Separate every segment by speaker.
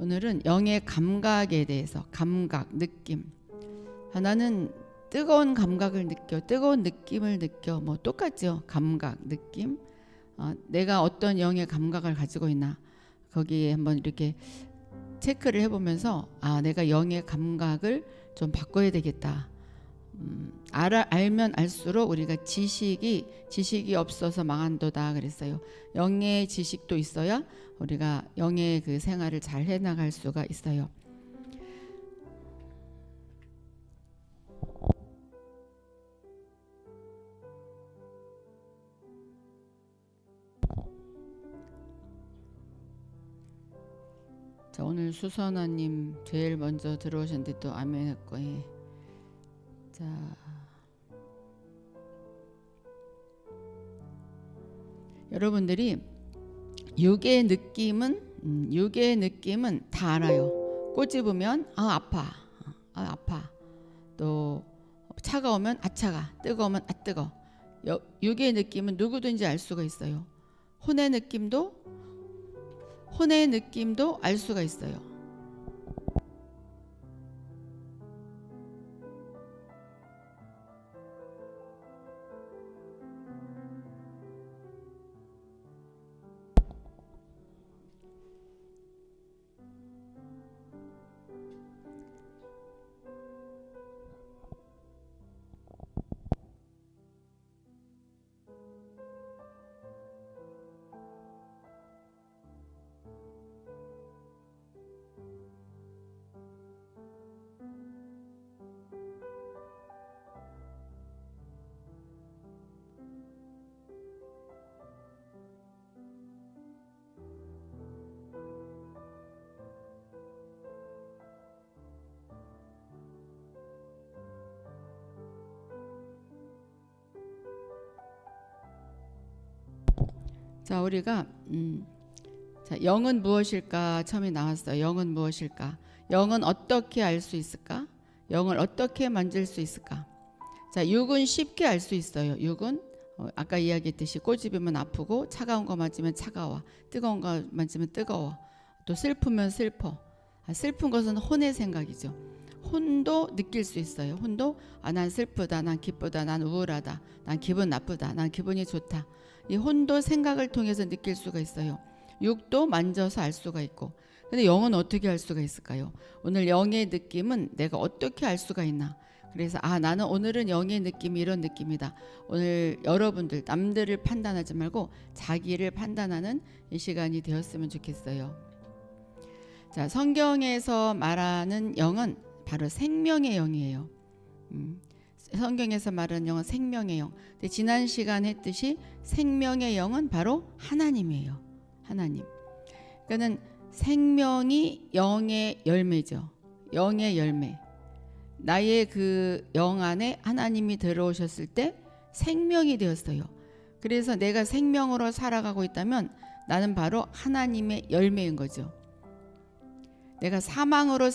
Speaker 1: 오늘은 영의 감각에 대해서, 감각, 느낌. 나는 뜨거운 감각을 느껴, 뜨거운 느낌을 느껴. 뭐 똑같죠. 감각, 느낌. 내가 어떤 영의 감각을 가지고 있나, 거기에 한번 이렇게 체크를 해보면서 내가 영의 감각을 좀 바꿔야 되겠다. 알면 알수록 우리가 지식이 없어서 망한도다 그랬어요. 영의 지식도 있어야 우리가 영의 그 생활을 잘 해나갈 수가 있어요. 자, 오늘 수선아님 제일 먼저 들어오셨는데 또 아멘 했고, 자, 여러분들이 육의 느낌은 다 알아요. 꼬집으면 아파, 아파. 또 차가우면 차가, 뜨거우면 뜨거. 육의 느낌은 누구든지 알 수가 있어요. 혼의 느낌도 알 수가 있어요. 자, 우리가 영은 무엇일까 처음에 나왔어요. 영은 무엇일까? 영은 어떻게 알 수 있을까? 영을 어떻게 만질 수 있을까? 자, 육은 쉽게 알 수 있어요. 육은 아까 이야기했듯이 꼬집으면 아프고, 차가운 거 맞으면 차가워, 뜨거운 거 맞으면 뜨거워, 또 슬프면 슬퍼. 슬픈 것은 혼의 생각이죠. 혼도 느낄 수 있어요. 혼도 난 슬프다, 난 기쁘다, 난 우울하다, 난 기분 나쁘다, 난 기분이 좋다. 이 혼도 생각을 통해서 느낄 수가 있어요. 육도 만져서 알 수가 있고. 근데 영은 어떻게 알 수가 있을까요? 오늘 영의 느낌은 내가 어떻게 알 수가 있나? 그래서 나는 오늘은 영의 느낌이 이런 느낌이다. 오늘 여러분들 남들을 판단하지 말고 자기를 판단하는 이 시간이 되었으면 좋겠어요. 자, 성경에서 말하는 영은 바로 생명의 영이에요. 성경에서 말하는 영은 생명의 영. 근데 지난 시간 했듯이 생명의 영은 바로 하나님이에요. 하나님. 그러니까는 생명이 영의 열매죠. 영의 열매. 나의 그 영 안에 하나님이 들어오셨을 때 생명이 되었어요. 그래서 내가 생명으로 살아가고 있다면 나는 바로 하나님의 열매인 거죠. 내가 사망으로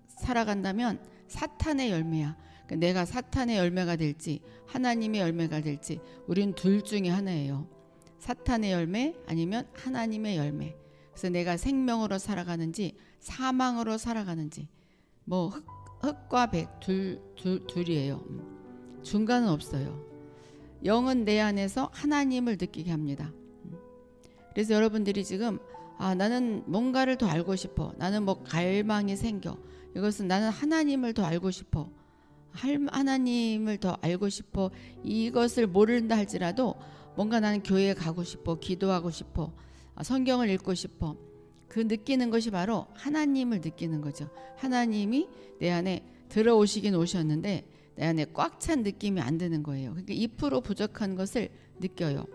Speaker 1: 살아간다면 사탄의 열매야. 내가 사탄의 열매가 될지 하나님의 열매가 될지 우린 둘 중에 하나예요. 사탄의 열매 아니면 하나님의 열매. 그래서 내가 생명으로 살아가는지 사망으로 살아가는지, 뭐 흑과 백 둘이에요. 중간은 없어요. 영은 내 안에서 하나님을 느끼게 합니다. 그래서 여러분들이 지금 나는 뭔가를 더 알고 싶어, 나는 뭐 갈망이 생겨, 이것은 나는 하나님을 더 알고 싶어, 하나님을 더 알고 싶어, 이것을 모른다 할지라도 뭔가 나는 교회에 가고 싶어, 기도하고 싶어, 성경을 읽고 싶어, 그 느끼는 것이 바로 하나님을 느끼는 거죠. 하나님이 내 안에 들어오시긴 오셨는데 내 안에 꽉 찬 느낌이 안 드는 거예요. 그러니까 2% 부족한 것을 느껴요.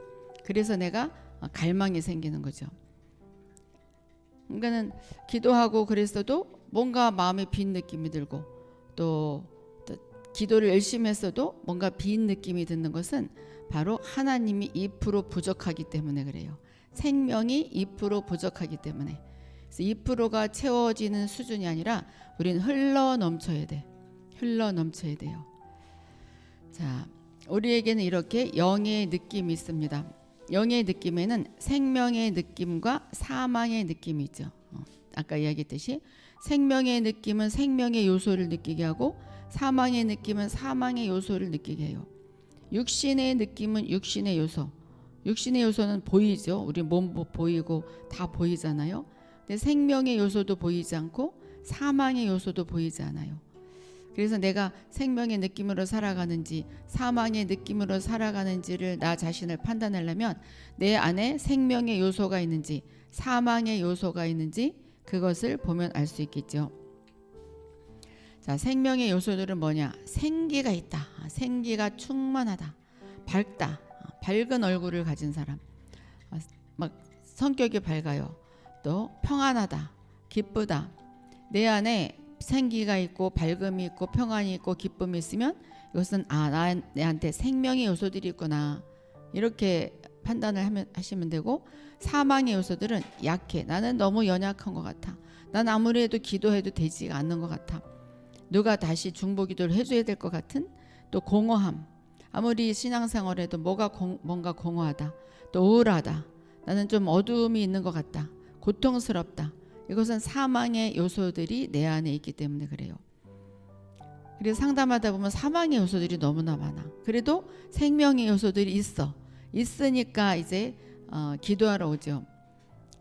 Speaker 1: 그래서 내가 갈망이 생기는 거죠. 그러니까는 기도하고 그랬어도 뭔가 마음에 빈 느낌이 들고, 또 기도를 열심히 했어도 뭔가 빈 느낌이 드는 것은 바로 하나님이 2% 부족하기 때문에 그래요. 생명이 2% 부족하기 때문에. 그래서 2%가 채워지는 수준이 아니라 우리는 흘러 넘쳐야 돼. 흘러 넘쳐야 돼요. 자, 우리에게는 이렇게 영의 느낌이 있습니다. 영의 느낌에는 생명의 느낌과 사망의 느낌이 있죠. 아까 이야기했듯이 생명의 느낌은 생명의 요소를 느끼게 하고 사망의 느낌은 사망의 요소를 느끼게 해요. 육신의 느낌은 육신의 요소. 육신의 요소는 보이죠. 우리 몸도 보이고 다 보이잖아요. 근데 생명의 요소도 보이지 않고 사망의 요소도 보이지 않아요. 그래서 내가 생명의 느낌으로 살아가는지 사망의 느낌으로 살아가는지를 나 자신을 판단하려면 내 안에 생명의 요소가 있는지 사망의 요소가 있는지 그것을 보면 알 수 있겠죠. 자, 생명의 요소들은 뭐냐? 생기가 있다. 생기가 충만하다. 밝다. 밝은 얼굴을 가진 사람. 막 성격이 밝아요. 또 평안하다. 기쁘다. 내 안에 생기가 있고 밝음이 있고 평안이 있고 기쁨이 있으면 이것은 내한테 생명의 요소들이 있구나. 이렇게 판단을 하시면 되고 사망의 요소들은 약해. 나는 너무 연약한 것 같아. 난 아무리 해도 기도해도 되지가 않는 것 같아. 누가 다시 중보기도를 해줘야 될 것 같은 또 공허함. 아무리 신앙생활해도 뭔가 공허하다. 또 우울하다. 나는 좀 어두움이 있는 것 같다. 고통스럽다. 이것은 사망의 요소들이 내 안에 있기 때문에 그래요. 그래서 상담하다 보면 사망의 요소들이 너무나 많아. 그래도 생명의 요소들이 있으니까 이제 기도하러 오죠.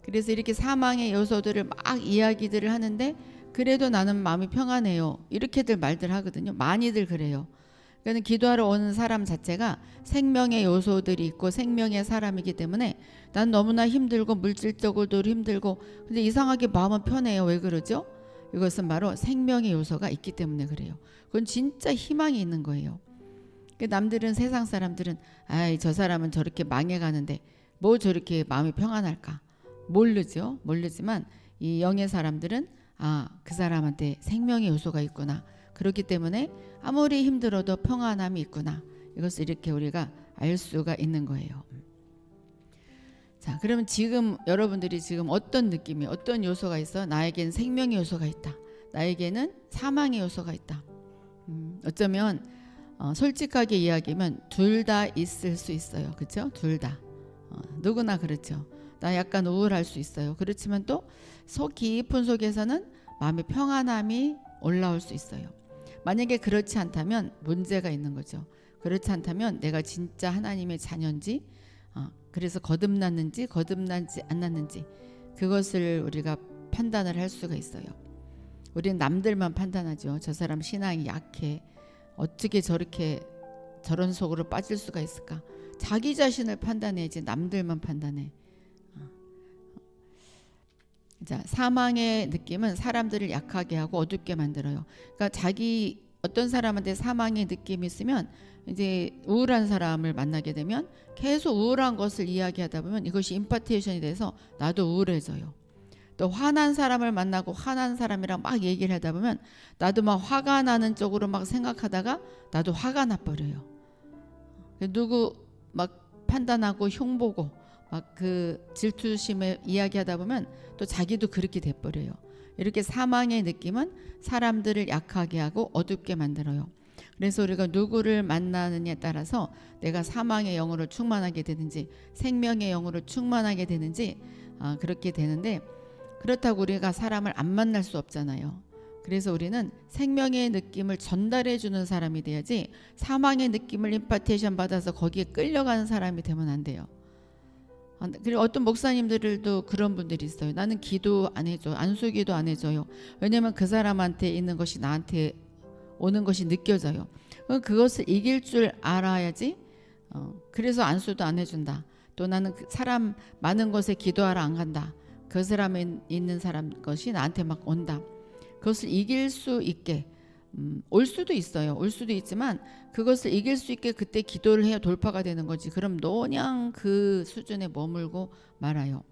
Speaker 1: 그래서 이렇게 사망의 요소들을 막 이야기들을 하는데 그래도 나는 마음이 평안해요. 이렇게들 말들 하거든요. 많이들 그래요. 그러니까 기도하러 오는 사람 자체가 생명의 요소들이 있고 생명의 사람이기 때문에 난 너무나 힘들고 물질적으로도 힘들고 근데 이상하게 마음은 편해요. 왜 그러죠? 이것은 바로 생명의 요소가 있기 때문에 그래요. 그건 진짜 희망이 있는 거예요. 남들은 세상 사람들은 아이 저 사람은 저렇게 망해가는데 뭐 저렇게 마음이 평안할까? 모르죠. 모르지만 이 영의 사람들은 그 사람한테 생명의 요소가 있구나. 그렇기 때문에 아무리 힘들어도 평안함이 있구나. 이것을 이렇게 우리가 알 수가 있는 거예요. 자, 그러면 지금 여러분들이 지금 어떤 느낌이 어떤 요소가 있어? 나에게는 생명의 요소가 있다. 나에게는 사망의 요소가 있다. 어쩌면 솔직하게 이야기하면 둘 다 있을 수 있어요. 그렇죠? 둘 다. 누구나 그렇죠. 나 약간 우울할 수 있어요. 그렇지만 또 속 깊은 속에서는 마음의 평안함이 올라올 수 있어요. 만약에 그렇지 않다면 문제가 있는 거죠. 그렇지 않다면 내가 진짜 하나님의 자녀인지 그래서 거듭났는지 거듭나지 않았는지 그것을 우리가 판단을 할 수가 있어요. 우리는 남들만 판단하죠. 저 사람 신앙이 약해. 어떻게 저런 속으로 빠질 수가 있을까? 자기 자신을 판단해야지 남들만 판단해. 자, 사망의 느낌은 사람들을 약하게 하고 어둡게 만들어요. 그러니까 어떤 사람한테 사망의 느낌이 있으면 이제 우울한 사람을 만나게 되면 계속 우울한 것을 이야기하다 보면 이것이 임파테이션이 돼서 나도 우울해져요. 또 화난 사람을 만나고 화난 사람이랑 막 얘기를 하다 보면 나도 막 화가 나는 쪽으로 막 생각하다가 나도 화가 나버려요. 누구 막 판단하고 흉보고 막 그 질투심에 이야기하다 보면 또 자기도 그렇게 돼버려요. 이렇게 사망의 느낌은 사람들을 약하게 하고 어둡게 만들어요. 그래서 우리가 누구를 만나느냐에 따라서 내가 사망의 영으로 충만하게 되는지 생명의 영으로 충만하게 되는지 그렇게 되는데 그렇다고 우리가 사람을 안 만날 수 없잖아요. 그래서 우리는 생명의 느낌을 전달해 주는 사람이 돼야지 사망의 느낌을 임파테이션 받아서 거기에 끌려가는 사람이 되면 안 돼요. 그리고 어떤 목사님들도 그런 분들이 있어요. 나는 기도 안 해줘. 안수기도 안 해줘요. 왜냐면 그 사람한테 있는 것이 나한테 오는 것이 느껴져요. 그것을 이길 줄 알아야지. 그래서 안수도 안 해준다. 또 나는 사람 많은 곳에 기도하러 안 간다. 그 사람에 있는 사람 것이 나한테 막 온다. 그것을 이길 수 있게 올 수도 있어요. 올 수도 있지만 그것을 이길 수 있게 그때 기도를 해야 돌파가 되는 거지. 그럼 노냥 그 수준에 머물고 말아요.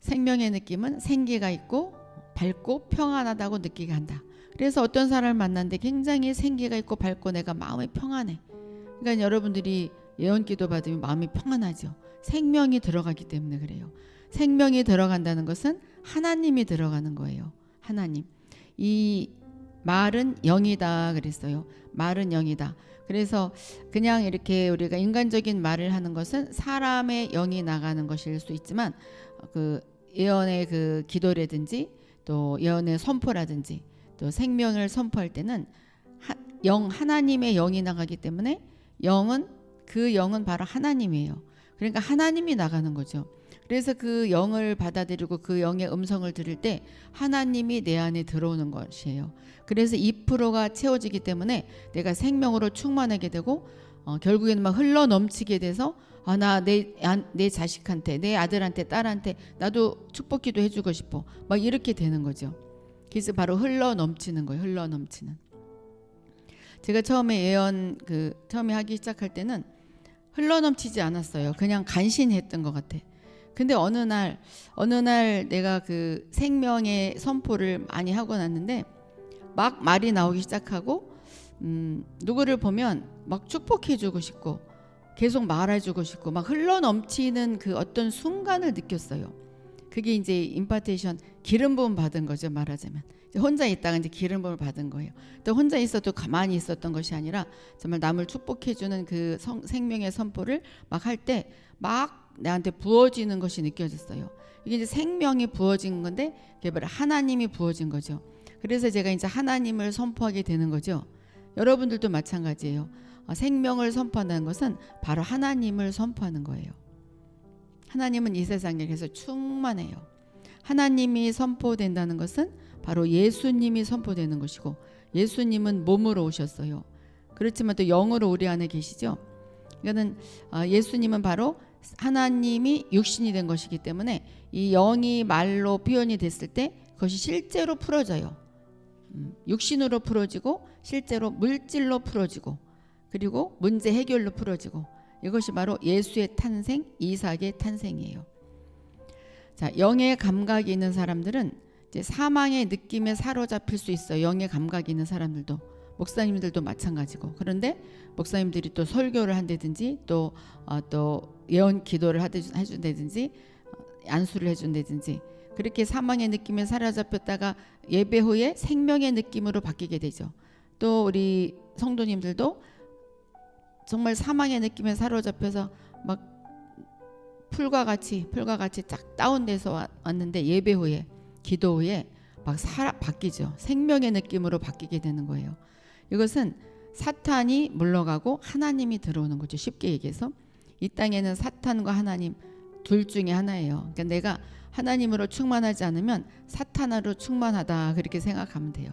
Speaker 1: 생명의 느낌은 생기가 있고 밝고 평안하다고 느끼게 한다. 그래서 어떤 사람을 만났는데 굉장히 생기가 있고 밝고 내가 마음이 평안해. 그러니까 여러분들이 예언기도 받으면 마음이 평안하죠. 생명이 들어가기 때문에 그래요. 생명이 들어간다는 것은 하나님이 들어가는 거예요. 하나님. 이 말은 영이다 그랬어요. 말은 영이다. 그래서 그냥 이렇게 우리가 인간적인 말을 하는 것은 사람의 영이 나가는 것일 수 있지만 그 예언의 그 기도라든지 또 예언의 선포라든지 또 생명을 선포할 때는 하나님의 영이 나가기 때문에 그 영은 바로 하나님이에요. 그러니까 하나님이 나가는 거죠. 그래서 그 영을 받아들이고 그 영의 음성을 들을 때 하나님이 내 안에 들어오는 것이에요. 그래서 2%가 채워지기 때문에 내가 생명으로 충만하게 되고 결국에는 막 흘러 넘치게 돼서 나 내 자식한테, 내 아들한테, 딸한테 나도 축복기도 해주고 싶어. 막 이렇게 되는 거죠. 그래서 바로 흘러 넘치는 거예요. 흘러 넘치는. 제가 처음에 처음에 하기 시작할 때는 흘러 넘치지 않았어요. 그냥 간신히 했던 것 같아. 근데 어느 날 내가 그 생명의 선포를 많이 하고 났는데 막 말이 나오기 시작하고 누구를 보면 막 축복해주고 싶고 계속 말해주고 싶고 막 흘러넘치는 그 어떤 순간을 느꼈어요. 그게 이제 임파테이션 기름 부음 받은 거죠. 말하자면 이제 혼자 있다가 이제 기름 부음을 받은 거예요. 또 혼자 있어도 가만히 있었던 것이 아니라 정말 남을 축복해주는 그 생명의 선포를 막 할 때 막 나한테 부어지는 것이 느껴졌어요. 이게 이제 생명이 부어진 건데 그게 바로 하나님이 부어진 거죠. 그래서 제가 이제 하나님을 선포하게 되는 거죠. 여러분들도 마찬가지예요. 생명을 선포한다는 것은 바로 하나님을 선포하는 거예요. 하나님은 이 세상에 계속 충만해요. 하나님이 선포된다는 것은 바로 예수님이 선포되는 것이고 예수님은 몸으로 오셨어요. 그렇지만 또 영으로 우리 안에 계시죠. 이거는 예수님은 바로 하나님이 육신이 된 것이기 때문에 이 영이 말로 표현이 됐을 때 그것이 실제로 풀어져요. 육신으로 풀어지고 실제로 물질로 풀어지고 그리고 문제 해결로 풀어지고 이것이 바로 예수의 탄생, 이삭의 탄생이에요. 자, 영의 감각이 있는 사람들은 이제 사망의 느낌에 사로잡힐 수 있어요. 영의 감각이 있는 사람들도 목사님들도 마찬가지고. 그런데 목사님들이 또 설교를 한다든지 또 예언 기도를 해준다든지 안수를 해준다든지 그렇게 사망의 느낌에 사로잡혔다가 예배 후에 생명의 느낌으로 바뀌게 되죠. 또 우리 성도님들도 정말 사망의 느낌에 사로잡혀서 막 풀과 같이 쫙 다운돼서 왔는데 예배 후에 기도 후에 막 바뀌죠. 생명의 느낌으로 바뀌게 되는 거예요. 이것은 사탄이 물러가고 하나님이 들어오는 거죠. 쉽게 얘기해서 이 땅에는 사탄과 하나님 둘 중에 하나예요. 그러니까 내가 하나님으로 충만하지 않으면 사탄으로 충만하다 그렇게 생각하면 돼요.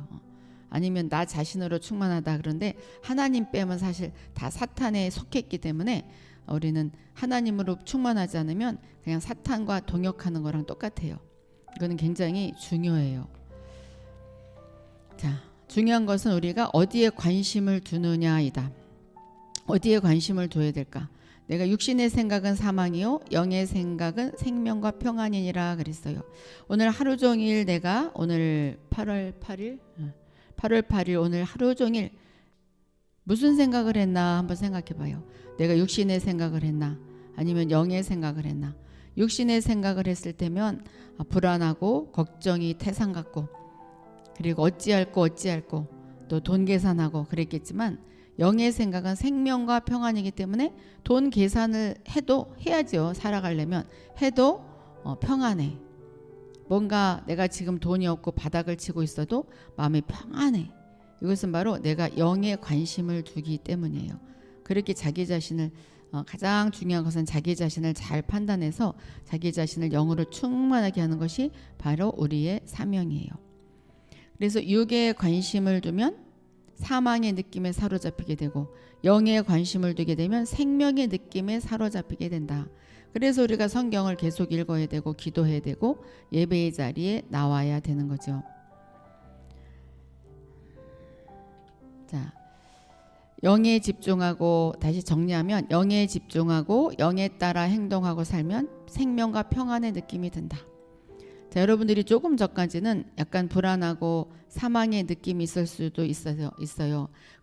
Speaker 1: 아니면 나 자신으로 충만하다. 그런데 하나님 빼면 사실 다 사탄에 속했기 때문에 우리는 하나님으로 충만하지 않으면 그냥 사탄과 동역하는 거랑 똑같아요. 이거는 굉장히 중요해요. 자, 중요한 것은 우리가 어디에 관심을 두느냐이다. 어디에 관심을 둬야 될까? 내가 육신의 생각은 사망이요 영의 생각은 생명과 평안이니라 그랬어요. 오늘 하루 종일 내가 오늘 8월 8일 오늘 하루 종일 무슨 생각을 했나 한번 생각해 봐요. 내가 육신의 생각을 했나 아니면 영의 생각을 했나. 육신의 생각을 했을 때면 불안하고 걱정이 태산 같고 그리고 어찌할꼬 또 돈 계산하고 그랬겠지만 영의 생각은 생명과 평안이기 때문에 돈 계산을 해야죠. 살아가려면 해도 평안해. 뭔가 내가 지금 돈이 없고 바닥을 치고 있어도 마음이 평안해. 이것은 바로 내가 영에 관심을 두기 때문이에요. 그렇게 자기 자신을 가장 중요한 것은 자기 자신을 잘 판단해서 자기 자신을 영으로 충만하게 하는 것이 바로 우리의 사명이에요. 그래서 육에 관심을 두면 사망의 느낌에 사로잡히게 되고 영에 관심을 두게 되면 생명의 느낌에 사로잡히게 된다. 그래서 우리가 성경을 계속 읽어야 되고 기도해야 되고 예배의 자리에 나와야 되는 거죠. 자, 영에 집중하고 다시 정리하면 영에 집중하고 영에 따라 행동하고 살면 생명과 평안의 느낌이 든다. 자, 여러분들이 조금 전까지는 약간 불안하고 사망의 느낌이 있을 수도 있어요.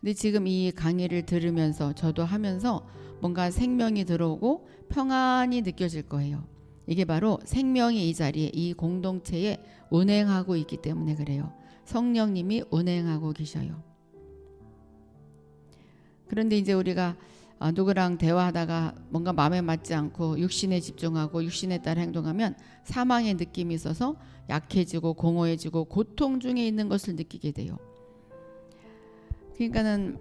Speaker 1: 근데 지금 이 강의를 들으면서 저도 하면서 뭔가 생명이 들어오고 평안이 느껴질 거예요. 이게 바로 생명이 이 자리에 이 공동체에 운행하고 있기 때문에 그래요. 성령님이 운행하고 계셔요. 그런데 이제 우리가 누구랑 대화하다가 뭔가 마음에 맞지 않고 육신에 집중하고 육신에 따라 행동하면 사망의 느낌이 있어서 약해지고 공허해지고 고통 중에 있는 것을 느끼게 돼요. 그러니까는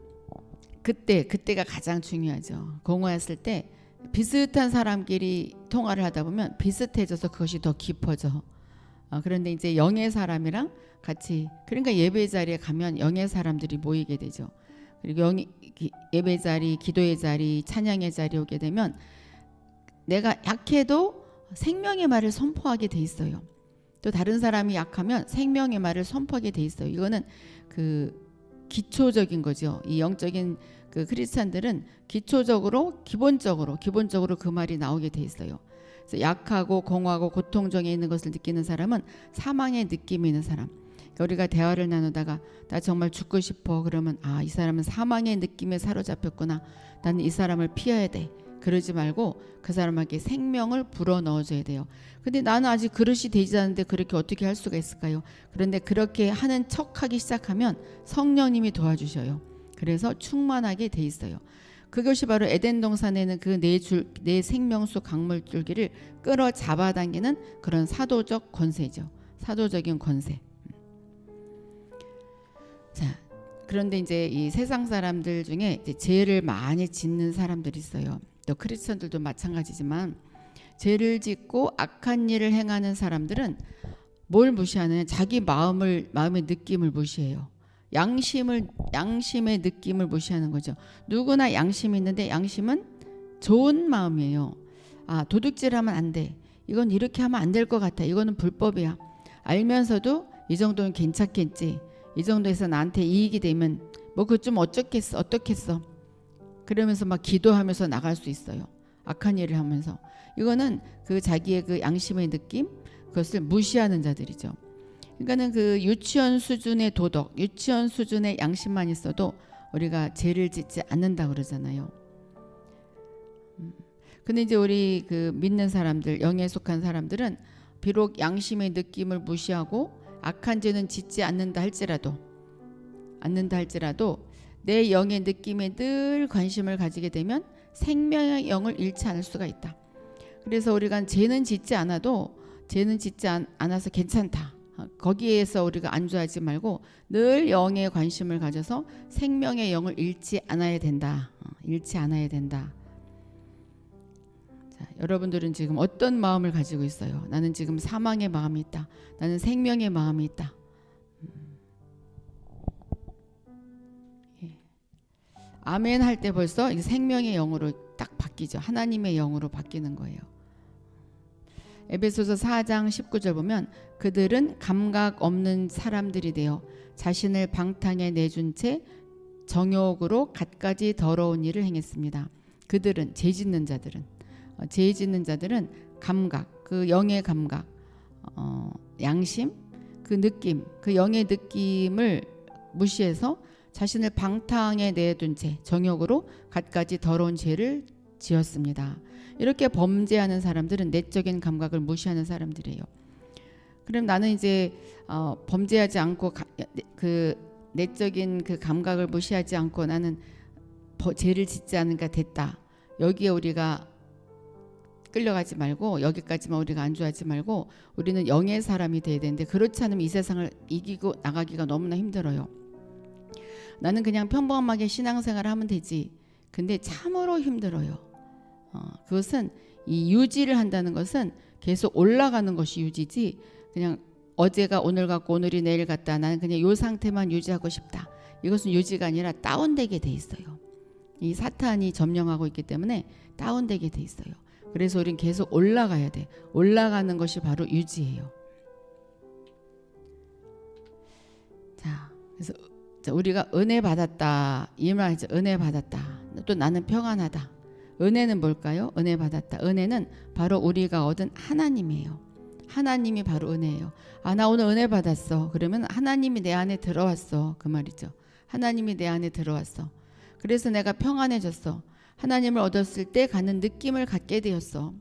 Speaker 1: 그때가 가장 중요하죠. 공허했을 때 비슷한 사람끼리 통화를 하다 보면 비슷해져서 그것이 더 깊어져. 그런데 이제 영의 사람이랑 같이, 그러니까 예배 자리에 가면 영의 사람들이 모이게 되죠. 그리고 예배 자리, 기도의 자리, 찬양의 자리 오게 되면 내가 약해도 생명의 말을 선포하게 돼 있어요. 또 다른 사람이 약하면 생명의 말을 선포하게 돼 있어요. 이거는 그 기초적인 거죠. 이 영적인 그 크리스찬들은 기본적으로 그 말이 나오게 돼 있어요. 그래서 약하고 공허하고 고통 중에 있는 것을 느끼는 사람은 사망의 느낌이 있는 사람. 그러니까 우리가 대화를 나누다가 나 정말 죽고 싶어 그러면 이 사람은 사망의 느낌에 사로잡혔구나. 나는 이 사람을 피해야 돼. 그러지 말고 그 사람에게 생명을 불어 넣어줘야 돼요. 근데 나는 아직 그릇이 되지 않는데 그렇게 어떻게 할 수가 있을까요? 그런데 그렇게 하는 척하기 시작하면 성령님이 도와주셔요. 그래서 충만하게 돼 있어요. 그것이 바로 에덴 동산에는 그 네 생명수 강물줄기를 끌어 잡아당기는 그런 사도적 권세죠. 사도적인 권세. 자, 그런데 이제 이 세상 사람들 중에 이제 죄를 많이 짓는 사람들이 있어요. 또 크리스천들도 마찬가지지만 죄를 짓고 악한 일을 행하는 사람들은 뭘 무시하느냐? 자기 마음의 느낌을 무시해요. 양심의 느낌을 무시하는 거죠. 누구나 양심이 있는데 양심은 좋은 마음이에요. 도둑질하면 안 돼. 이건 이렇게 하면 안 될 것 같아. 이거는 불법이야. 알면서도 이 정도는 괜찮겠지. 이 정도에서 나한테 이익이 되면 뭐 그거 좀 어쩌겠어. 그러면서 막 기도하면서 나갈 수 있어요. 악한 일을 하면서. 이거는 그 자기의 그 양심의 느낌, 그것을 무시하는 자들이죠. 그러니까는 그 유치원 수준의 도덕, 유치원 수준의 양심만 있어도 우리가 죄를 짓지 않는다 그러잖아요. 근데 이제 우리 그 믿는 사람들, 영에 속한 사람들은 비록 양심의 느낌을 무시하고 악한 죄는 짓지 않는다 할지라도 내 영의 느낌에 늘 관심을 가지게 되면 생명의 영을 잃지 않을 수가 있다. 그래서 우리가 죄는 짓지 않아서 괜찮다. 거기에서 우리가 안주하지 말고 늘 영에 관심을 가져서 생명의 영을 잃지 않아야 된다. 자, 여러분들은 지금 어떤 마음을 가지고 있어요? 나는 지금 사망의 마음이 있다. 나는 생명의 마음이 있다. 아멘 할 때 벌써 생명의 영으로 딱 바뀌죠. 하나님의 영으로 바뀌는 거예요. 에베소서 4장 19절 보면 그들은 감각 없는 사람들이 되어 자신을 방탕에 내준 채 정욕으로 갖가지 더러운 일을 행했습니다. 그들은 죄 짓는 자들은 감각, 그 영의 감각, 양심, 그 느낌, 그 영의 느낌을 무시해서 자신을 방탕에 내둔 채 정욕으로 갖가지 더러운 죄를 지었습니다. 이렇게 범죄하는 사람들은 내적인 감각을 무시하는 사람들이에요. 그럼 나는 이제 범죄하지 않고 그 내적인 그 감각을 무시하지 않고 나는 죄를 짓지 않으니까 됐다. 여기에 우리가 끌려가지 말고 여기까지만 우리가 안주하지 말고 우리는 영의 사람이 돼야 되는데 그렇지 않으면 이 세상을 이기고 나가기가 너무나 힘들어요. 나는 그냥 평범하게 신앙생활을 하면 되지. 근데 참으로 힘들어요. 그것은 이 유지를 한다는 것은 계속 올라가는 것이 유지지 그냥 어제가 오늘 같고 오늘이 내일 같다. 나는 그냥 이 상태만 유지하고 싶다. 이것은 유지가 아니라 다운되게 돼 있어요. 이 사탄이 점령하고 있기 때문에 다운되게 돼 있어요. 그래서 우리는 계속 올라가야 돼. 올라가는 것이 바로 유지예요. 자, 그래서 우리가 은혜 받았다. 이 말이죠. 은혜 받았다. 또 나는 평안하다. 은혜는 뭘까요? 은혜 받았다. 은혜는 바로 우리가 얻은 하나님이에요. 하나님이 바로 은혜예요. 나 오늘 은혜 받았어. 그러면 하나님이 내 안에 들어왔어. 그 말이죠. 하나님이 내 안에 들어왔어. 그래서 내가 평안해졌어. 하나님을 얻었을 때 가는 느낌을 갖게 되었어.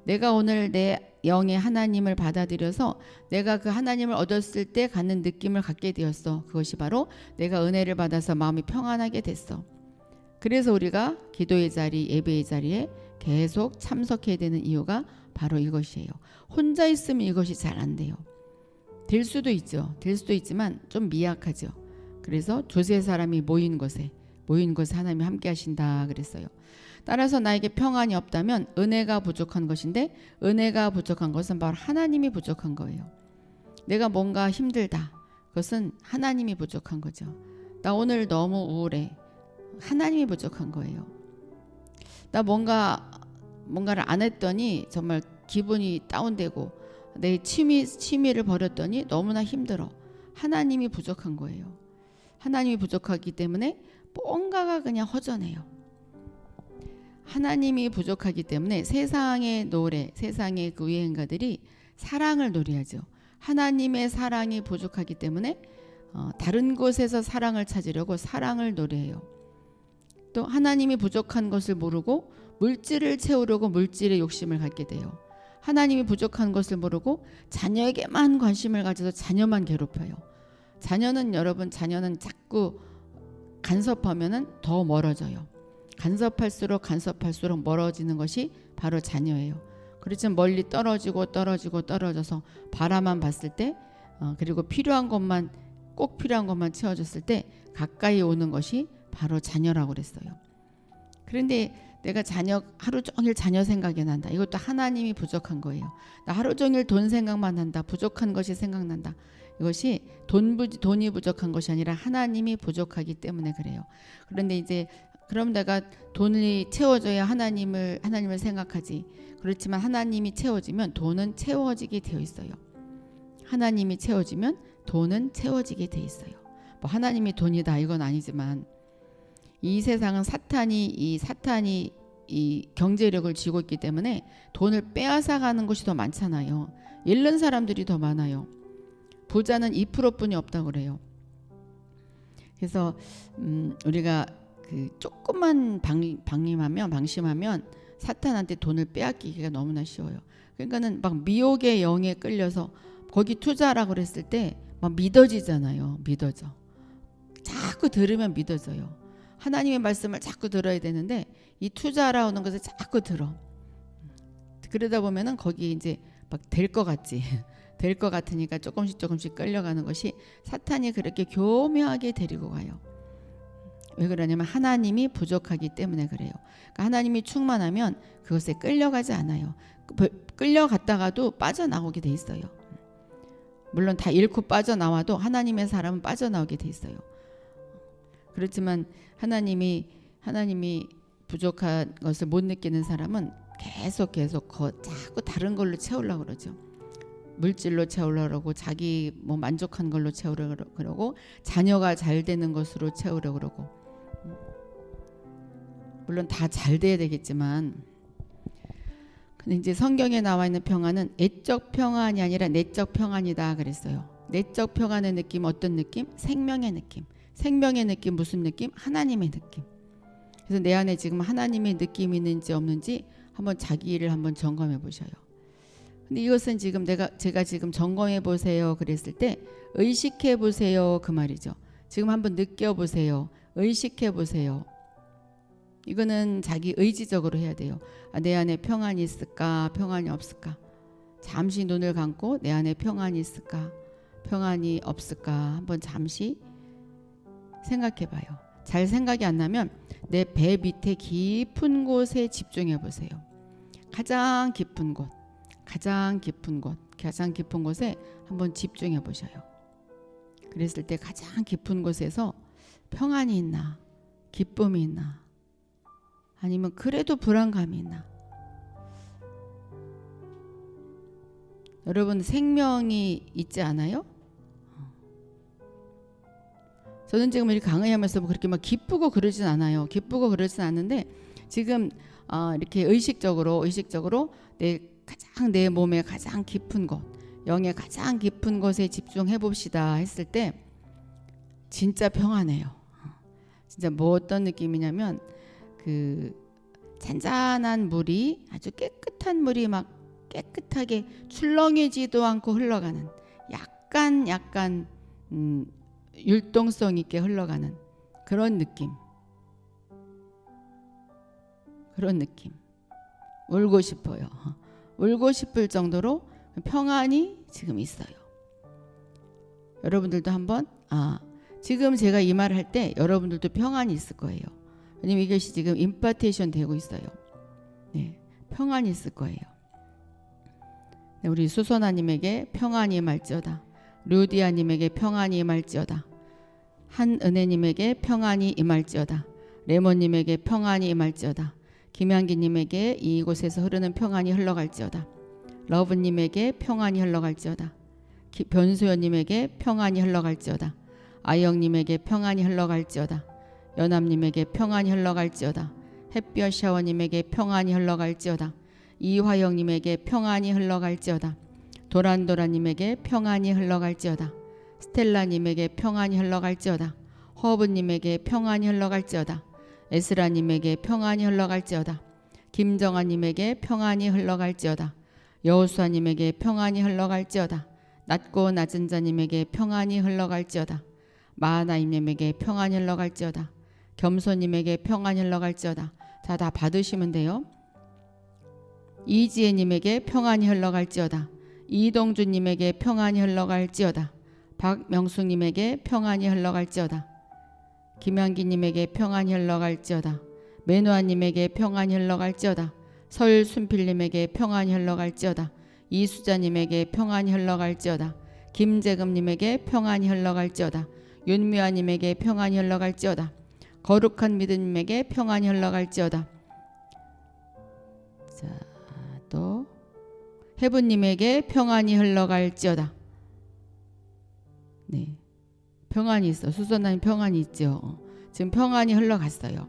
Speaker 1: 내가 오늘 내 영의 하나님을 받아들여서 내가 그 하나님을 얻었을 때 가는 느낌을 갖게 되었어. 그것이 바로 내가 은혜를 받아서 마음이 평안하게 됐어. 그래서 우리가 기도의 자리, 예배의 자리에 계속 참석해야 되는 이유가 바로 이것이에요. 혼자 있으면 이것이 잘 안 돼요. 될 수도 있죠. 될 수도 있지만 좀 미약하죠. 그래서 두세 사람이 모인 곳에 하나님이 함께 하신다 그랬어요. 따라서 나에게 평안이 없다면 은혜가 부족한 것인데, 은혜가 부족한 것은 바로 하나님이 부족한 거예요. 내가 뭔가 힘들다. 그것은 하나님이 부족한 거죠. 나 오늘 너무 우울해. 하나님이 부족한 거예요. 나 뭔가를 안 했더니 정말 기분이 다운되고 내 취미를 버렸더니 너무나 힘들어. 하나님이 부족한 거예요. 하나님이 부족하기 때문에 뭔가가 그냥 허전해요. 하나님이 부족하기 때문에 세상의 노래, 세상의 그 유행가들이 사랑을 노래하죠. 하나님의 사랑이 부족하기 때문에 다른 곳에서 사랑을 찾으려고 사랑을 노래해요. 또 하나님이 부족한 것을 모르고 물질을 채우려고 물질의 욕심을 갖게 돼요. 하나님이 부족한 것을 모르고 자녀에게만 관심을 가져서 자녀만 괴롭혀요. 자녀는 자꾸 간섭하면은 더 멀어져요. 간섭할수록 멀어지는 것이 바로 자녀예요. 그렇지만 멀리 떨어져서 바라만 봤을 때 그리고 꼭 필요한 것만 채워줬을 때 가까이 오는 것이 바로 자녀라고 그랬어요. 그런데 내가 하루 종일 자녀 생각이 난다. 이것도 하나님이 부족한 거예요. 나 하루 종일 돈 생각만 한다. 부족한 것이 생각난다. 이것이 돈이 부족한 것이 아니라 하나님이 부족하기 때문에 그래요. 그런데 이제 그럼 내가 돈이 채워져야 하나님을 생각하지. 그렇지만 하나님이 채워지면 돈은 채워지게 되어 있어요. 하나님이 채워지면 돈은 채워지게 되어 있어요. 뭐 하나님이 돈이다 이건 아니지만 이 세상은 사탄이 이 경제력을 쥐고 있기 때문에 돈을 빼앗아가는 것이 더 많잖아요. 잃는 사람들이 더 많아요. 부자는 2%뿐이 없다고 그래요. 그래서 우리가 그 조금만 방심하면 사탄한테 돈을 빼앗기기가 너무나 쉬워요. 그러니까는 막 미혹의 영에 끌려서 거기 투자라고 그랬을 때 막 믿어지잖아요. 믿어져. 자꾸 들으면 믿어져요. 하나님의 말씀을 자꾸 들어야 되는데 이 투자라는 것을 자꾸 들어. 그러다 보면은 거기 이제 막 될 것 같지. 될 것 같으니까 조금씩 끌려가는 것이 사탄이 그렇게 교묘하게 데리고 가요. 왜 그러냐면 하나님이 부족하기 때문에 그래요. 그러니까 하나님이 충만하면 그것에 끌려가지 않아요. 끌려갔다가도 빠져나오게 돼 있어요. 물론 다 잃고 빠져나와도 하나님의 사람은 빠져나오게 돼 있어요. 그렇지만 하나님이 부족한 것을 못 느끼는 사람은 계속 자꾸 다른 걸로 채우려고 그러죠. 물질로 채우려고 그러고 자기 뭐 만족한 걸로 채우려고 그러고 자녀가 잘 되는 것으로 채우려고 그러고 물론 다 잘 돼야 되겠지만 근데 이제 성경에 나와 있는 평안은 애적 평안이 아니라 내적 평안이다 그랬어요. 내적 평안의 느낌 어떤 느낌? 생명의 느낌. 생명의 느낌 무슨 느낌? 하나님의 느낌. 그래서 내 안에 지금 하나님의 느낌이 있는지 없는지 한번 자기를 한번 점검해 보셔요. 근데 이것은 지금 제가 지금 점검해 보세요 그랬을 때 의식해 보세요 그 말이죠. 지금 한번 느껴 보세요. 의식해 보세요. 이거는 자기 의지적으로 해야 돼요. 내 안에 평안이 있을까? 평안이 없을까? 잠시 눈을 감고 내 안에 평안이 있을까? 평안이 없을까? 한번 잠시 생각해 봐요. 잘 생각이 안 나면 내 배 밑에 깊은 곳에 집중해 보세요. 가장 깊은 곳에 한번 집중해 보셔요. 그랬을 때 가장 깊은 곳에서 평안이 있나? 기쁨이 있나? 아니면 그래도 불안감이 있나? 여러분 생명이 있지 않아요? 저는 지금 이렇게 강의하면서 그렇게 막 기쁘고 그러진 않아요. 기쁘고 그러진 않는데 지금 이렇게 의식적으로 내 몸의 가장 깊은 곳, 영의 가장 깊은 곳에 집중해 봅시다 했을 때 진짜 평안해요. 진짜 뭐 어떤 느낌이냐면 그 잔잔한 물이 아주 깨끗한 물이 막 깨끗하게 출렁이지도 않고 흘러가는 약간 율동성 있게 흘러가는 그런 느낌. 그런 느낌. 울고 싶어요. 울고 싶을 정도로 평안이 지금 있어요. 여러분들도 한번 지금 제가 이 말을 할 때 여러분들도 평안이 있을 거예요. 왜냐면 이것이 지금 임파테이션 되고 있어요. 네, 평안이 있을 거예요. 네, 우리 수선아님에게 평안이 임할지어다. 루디아님에게 평안이 임할지어다. 한은혜님에게 평안이 임할지어다. 레몬님에게 평안이 임할지어다. 김향기님에게 이곳에서 흐르는 평안이 흘러갈지어다. 러브님에게 평안이 흘러갈지어다. 변소연님에게 평안이 흘러갈지어다. 아영님에게 평안이 흘러갈지어다. 연암님에게 평안이 흘러갈지어다. 햇볕 샤워님에게 평안이 흘러갈지어다. 이화영님에게 평안이 흘러갈지어다. 도란도란님에게 평안이 흘러갈지어다. 스텔라님에게 평안이 흘러갈지어다. 허브님에게 평안이 흘러갈지어다. 에스라님에게 평안이 흘러갈지어다. 김정아님에게 평안이 흘러갈지어다. 여호수아님에게 평안이 흘러갈지어다. 낮고 낮은 자님에게 평안이 흘러갈지어다. 마하나임님에게 평안이 흘러갈지어다. 겸손님에게 평안이 흘러갈지어다. 자, 다 받으시면 돼요. 이지혜님에게 평안이 흘러갈지어다. 이동주님에게 평안이 흘러갈지어다. 박명숙님에게 평안이 흘러갈지어다. 김양기님에게 평안이 흘러갈지어다. 매누아님에게 평안이 흘러갈지어다. 설순필님에게 평안이 흘러갈지어다. 이수자님에게 평안이 흘러갈지어다. 김재금님에게 평안이 흘러갈지어다. 윤미아님에게 평안이 흘러갈지어다. 거룩한 믿음님에게 평안이 흘러갈지어다. 자, 또 해부님에게 평안이 흘러갈지어다. 네, 평안이 있어. 수선하님 평안이 있죠. 지금 평안이 흘러갔어요.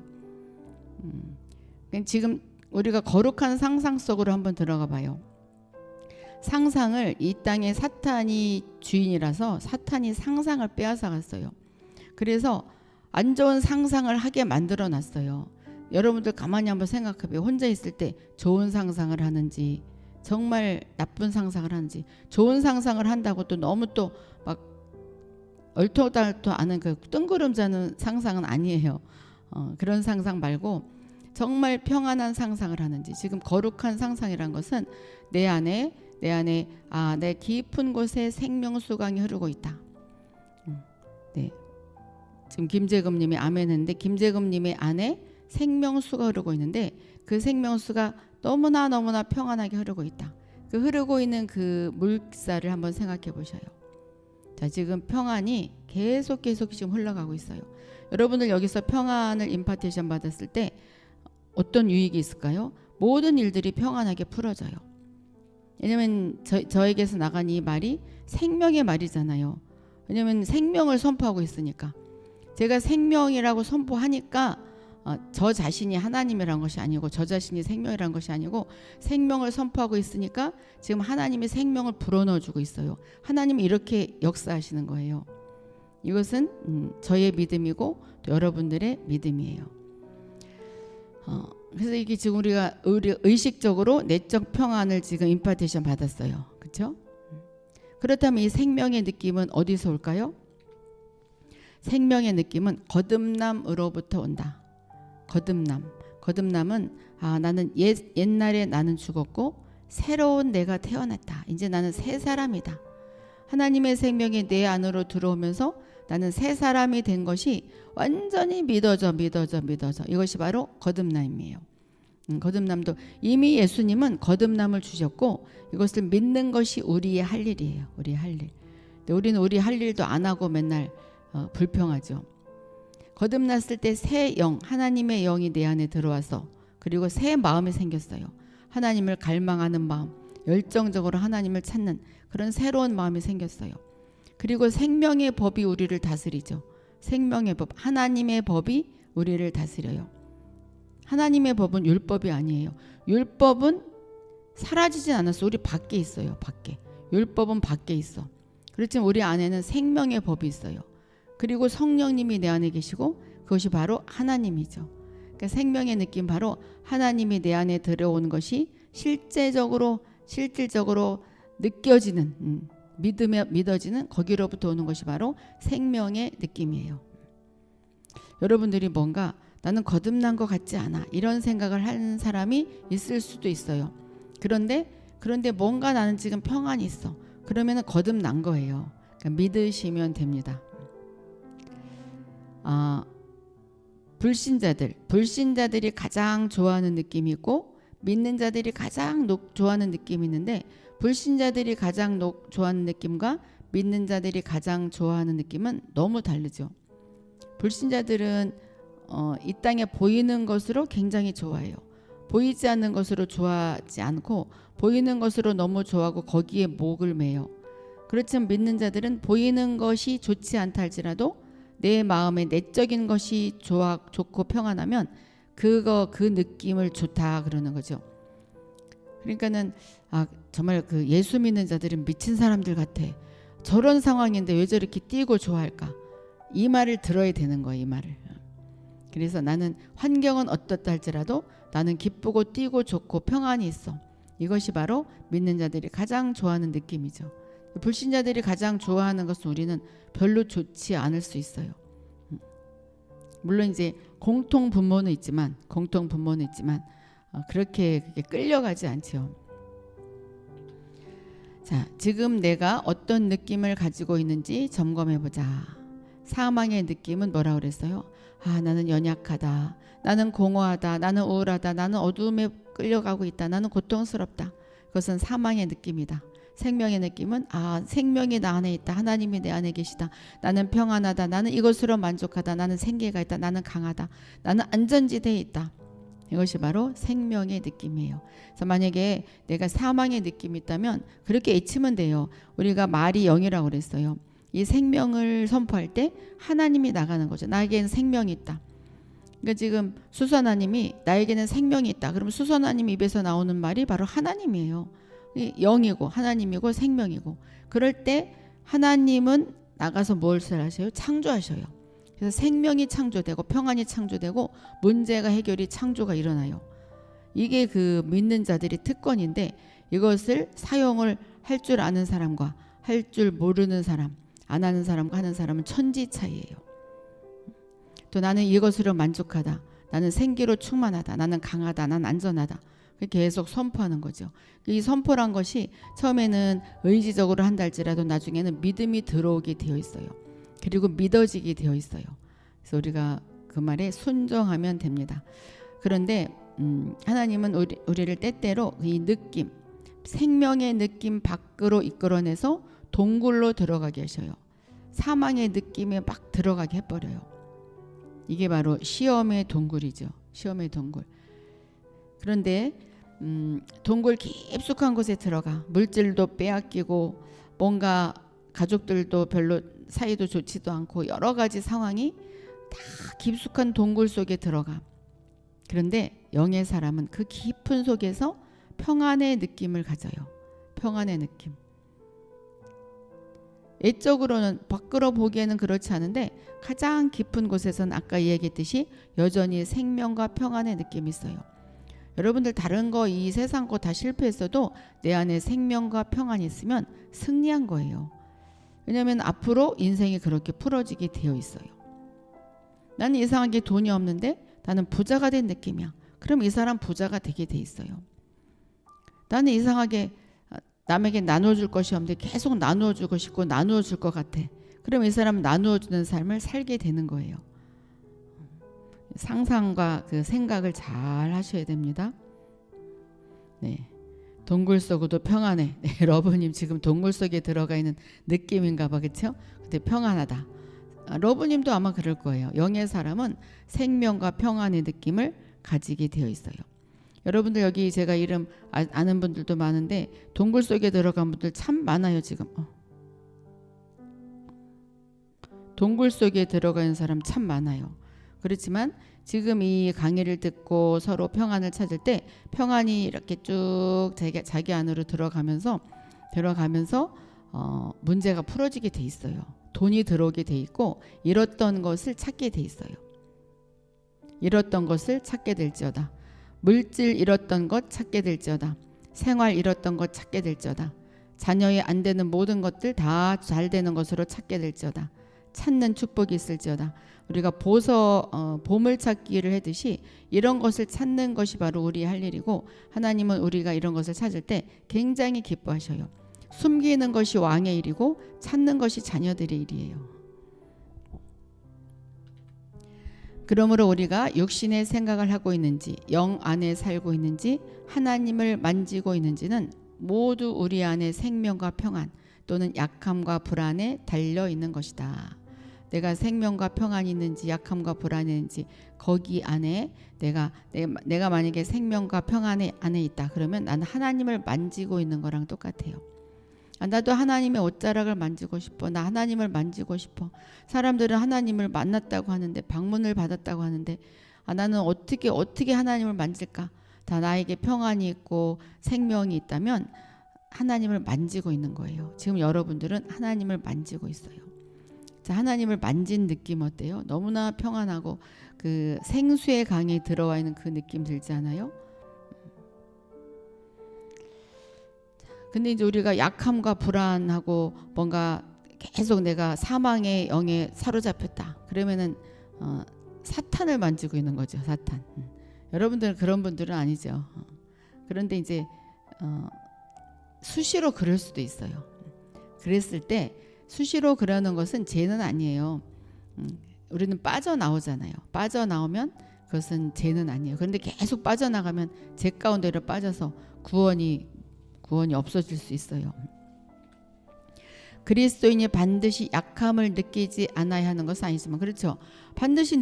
Speaker 1: 지금 우리가 거룩한 상상 속으로 한번 들어가 봐요. 상상을 이 땅에 사탄이 주인이라서 사탄이 상상을 빼앗아 갔어요. 그래서 안 좋은 상상을 하게 만들어 놨어요. 여러분들 가만히 한번 생각해 봐요. 혼자 있을 때 좋은 상상을 하는지 정말 나쁜 상상을 하는지. 좋은 상상을 한다고 또 너무 또 막 얼토당토 않은 그 뜬구름 자는 상상은 아니에요. 그런 상상 말고 정말 평안한 상상을 하는지. 지금 거룩한 상상이란 것은 내 안에 내 깊은 곳에 생명수강이 흐르고 있다. 네. 지금 김재금님이 아멘 했는데 김재금님의 안에 생명수가 흐르고 있는데 그 생명수가 너무나 평안하게 흐르고 있다. 그 흐르고 있는 그 물살을 한번 생각해 보셔요. 자, 지금 평안이 계속 지금 흘러가고 있어요. 여러분들 여기서 평안을 임파테이션 받았을 때 어떤 유익이 있을까요? 모든 일들이 평안하게 풀어져요. 왜냐면 저에게서 나간 이 말이 생명의 말이잖아요. 왜냐면 생명을 선포하고 있으니까. 제가 생명이라고 선포하니까 저 자신이 하나님이란 것이 아니고 저 자신이 생명이란 것이 아니고 생명을 선포하고 있으니까 지금 하나님이 생명을 불어넣어주고 있어요. 하나님이 이렇게 역사하시는 거예요. 이것은 저의 믿음이고 또 여러분들의 믿음이에요. 그래서 이게 지금 우리 의식적으로 내적 평안을 지금 임파테이션 받았어요. 그렇죠? 그렇다면 이 생명의 느낌은 어디서 올까요? 생명의 느낌은 거듭남으로부터 온다. 거듭남은 나는 옛날에 나는 죽었고 새로운 내가 태어났다. 이제 나는 새 사람이다. 하나님의 생명이 내 안으로 들어오면서 나는 새 사람이 된 것이 완전히 믿어져. 이것이 바로 거듭남이에요. 거듭남도 이미 예수님은 거듭남을 주셨고 이것을 믿는 것이 우리의 할 일이에요. 우리의 할 일. 근데 우리는 우리 할 일도 안 하고 맨날 불평하죠. 거듭났을 때 새 영, 하나님의 영이 내 안에 들어와서 그리고 새 마음이 생겼어요. 하나님을 갈망하는 마음, 열정적으로 하나님을 찾는 그런 새로운 마음이 생겼어요. 그리고 생명의 법이 우리를 다스리죠. 생명의 법, 하나님의 법이 우리를 다스려요. 하나님의 법은 율법이 아니에요. 율법은 사라지진 않았어. 우리 밖에 있어요. 밖에. 율법은 밖에 있어. 그렇지만 우리 안에는 생명의 법이 있어요. 그리고 성령님이 내 안에 계시고 그것이 바로 하나님이죠. 그러니까 생명의 느낌 바로 하나님이 내 안에 들어오는 것이 실질적으로 느껴지는 믿어지는 거기로부터 오는 것이 바로 생명의 느낌이에요. 여러분들이 뭔가 나는 거듭난 것 같지 않아. 이런 생각을 하는 사람이 있을 수도 있어요. 그런데 뭔가 나는 지금 평안이 있어. 그러면은 거듭난 거예요. 그러니까 믿으시면 됩니다. 불신자들이 가장 좋아하는 느낌이 있고 믿는 자들이 가장 좋아하는 느낌이 있는데, 불신자들이 가장 좋아하는 느낌과 믿는 자들이 가장 좋아하는 느낌은 너무 다르죠. 불신자들은 이 땅에 보이는 것으로 굉장히 좋아해요. 보이지 않는 것으로 좋아하지 않고 보이는 것으로 너무 좋아하고 거기에 목을 매요. 그렇지만 믿는 자들은 보이는 것이 좋지 않다 할지라도 내 마음에 내적인 것이 좋고 평안하면 그 느낌을 좋다 그러는 거죠. 그러니까는 정말 그 예수 믿는 자들은 미친 사람들 같아. 저런 상황인데 왜 저렇게 뛰고 좋아할까? 이 말을 들어야 되는 거예요. 이 말을. 그래서 나는 환경은 어떻다 할지라도 나는 기쁘고 뛰고 좋고 평안이 있어. 이것이 바로 믿는 자들이 가장 좋아하는 느낌이죠. 불신자들이 가장 좋아하는 것은 우리는 별로 좋지 않을 수 있어요. 물론 이제 공통 분모는 있지만 그렇게 끌려가지 않죠. 자, 지금 내가 어떤 느낌을 가지고 있는지 점검해 보자. 사망의 느낌은 뭐라고 그랬어요? 나는 연약하다. 나는 공허하다. 나는 우울하다. 나는 어두움에 끌려가고 있다. 나는 고통스럽다. 그것은 사망의 느낌이다. 생명의 느낌은 생명이 나 안에 있다. 하나님이 내 안에 계시다. 나는 평안하다. 나는 이것으로 만족하다. 나는 생계가 있다. 나는 강하다. 나는 안전지대에 있다. 이것이 바로 생명의 느낌이에요. 그래서 만약에 내가 사망의 느낌이 있다면 그렇게 외치면 돼요. 우리가 말이 영이라고 그랬어요. 이 생명을 선포할 때 하나님이 나가는 거죠. 나에게는 생명이 있다. 그러니까 지금 수선아님이 나에게는 생명이 있다. 그럼 수선아님 입에서 나오는 말이 바로 하나님이에요. 영이고 하나님이고 생명이고, 그럴 때 하나님은 나가서 무엇을 하셔요? 창조하셔요. 그래서 생명이 창조되고 평안이 창조되고 문제가 해결이 창조가 일어나요. 이게 그 믿는 자들이 특권인데, 이것을 사용을 할 줄 아는 사람과 할 줄 모르는 사람, 안 하는 사람과 하는 사람은 천지 차이예요. 또 나는 이것으로 만족하다. 나는 생기로 충만하다. 나는 강하다. 나는 안전하다. 계속 선포하는 거죠. 이 선포란 것이 처음에는 의지적으로 한다 할지라도 나중에는 믿음이 들어오게 되어 있어요. 그리고 믿어지게 되어 있어요. 그래서 우리가 그 말에 순종하면 됩니다. 그런데 하나님은 우리를 때때로 이 느낌, 생명의 느낌 밖으로 이끌어내서 동굴로 들어가게 하셔요. 사망의 느낌에 막 들어가게 해버려요. 이게 바로 시험의 동굴이죠. 시험의 동굴. 그런데 동굴 깊숙한 곳에 들어가 물질도 빼앗기고 뭔가 가족들도 별로 사이도 좋지도 않고 여러 가지 상황이 다 깊숙한 동굴 속에 들어가. 그런데 영의 사람은 그 깊은 속에서 평안의 느낌을 가져요. 평안의 느낌. 외적으로는 밖으로 보기에는 그렇지 않은데 가장 깊은 곳에서는 아까 얘기했듯이 여전히 생명과 평안의 느낌이 있어요. 여러분들 다른 거 이 세상 거 다 실패했어도 내 안에 생명과 평안이 있으면 승리한 거예요. 왜냐하면 앞으로 인생이 그렇게 풀어지게 되어 있어요. 나는 이상하게 돈이 없는데 나는 부자가 된 느낌이야. 그럼 이 사람 부자가 되게 돼 있어요. 나는 이상하게 남에게 나눠줄 것이 없는데 계속 나누어주고 싶고 나누어줄 것 같아. 그럼 이 사람은 나누어주는 삶을 살게 되는 거예요. 상상과 그 생각을 잘 하셔야 됩니다. 네, 동굴 속으로도 평안해. 네, 러브님 지금 동굴 속에 들어가 있는 느낌인가 봐, 그렇죠? 근데 평안하다. 러브님도 아마 그럴 거예요. 영의 사람은 생명과 평안의 느낌을 가지게 되어 있어요. 여러분들 여기 제가 이름 아는 분들도 많은데 동굴 속에 들어간 분들 참 많아요 지금. 동굴 속에 들어가는 사람 참 많아요. 그렇지만 지금 이 강의를 듣고 서로 평안을 찾을 때 평안이 이렇게 쭉 자기 안으로 들어가면서 문제가 풀어지게 돼 있어요. 돈이 들어오게 돼 있고 잃었던 것을 찾게 돼 있어요. 잃었던 것을 찾게 될지어다. 물질 잃었던 것 찾게 될지어다. 생활 잃었던 것 찾게 될지어다. 자녀의 안 되는 모든 것들 다 잘 되는 것으로 찾게 될지어다. 찾는 축복이 있을지어다. 우리가 보물 찾기를 하듯이 이런 것을 찾는 것이 바로 우리 할 일이고, 하나님은 우리가 이런 것을 찾을 때 굉장히 기뻐하셔요. 숨기는 것이 왕의 일이고 찾는 것이 자녀들의 일이에요. 그러므로 우리가 육신의 생각을 하고 있는지 영 안에 살고 있는지 하나님을 만지고 있는지는 모두 우리 안에 생명과 평안 또는 약함과 불안에 달려 있는 것이다. 내가 생명과 평안이 있는지 약함과 불안이 있는지 거기 안에 내가 만약에 생명과 평안 안에 있다 그러면 나는 하나님을 만지고 있는 거랑 똑같아요. 나도 하나님의 옷자락을 만지고 싶어. 나 하나님을 만지고 싶어. 사람들은 하나님을 만났다고 하는데, 방문을 받았다고 하는데, 나는 어떻게 하나님을 만질까? 다 나에게 평안이 있고 생명이 있다면 하나님을 만지고 있는 거예요. 지금 여러분들은 하나님을 만지고 있어요. 자, 하나님을 만진 느낌 어때요? 너무나 평안하고 그 생수의 강에 들어와 있는 그 느낌 들지 않아요? 근데 이제 우리가 약함과 불안하고 뭔가 계속 내가 사망의 영에 사로잡혔다. 그러면은 사탄을 만지고 있는 거죠. 사탄. 여러분들은 그런 분들은 아니죠. 그런데 이제 수시로 그럴 수도 있어요. 그랬을 때 수시로 그러는 것은 죄는 아니에요. 우리는 빠져나오잖아요. 빠져나오면 그것은 죄는 아니에요. 그런데 계속 빠져나가면 죄 가운데로 빠져서 구원이 없어질 수 있어요. 그리스도인이 반드시 약함을 느끼지 않아야 하는 것은 아니지만, 그렇죠. 반드시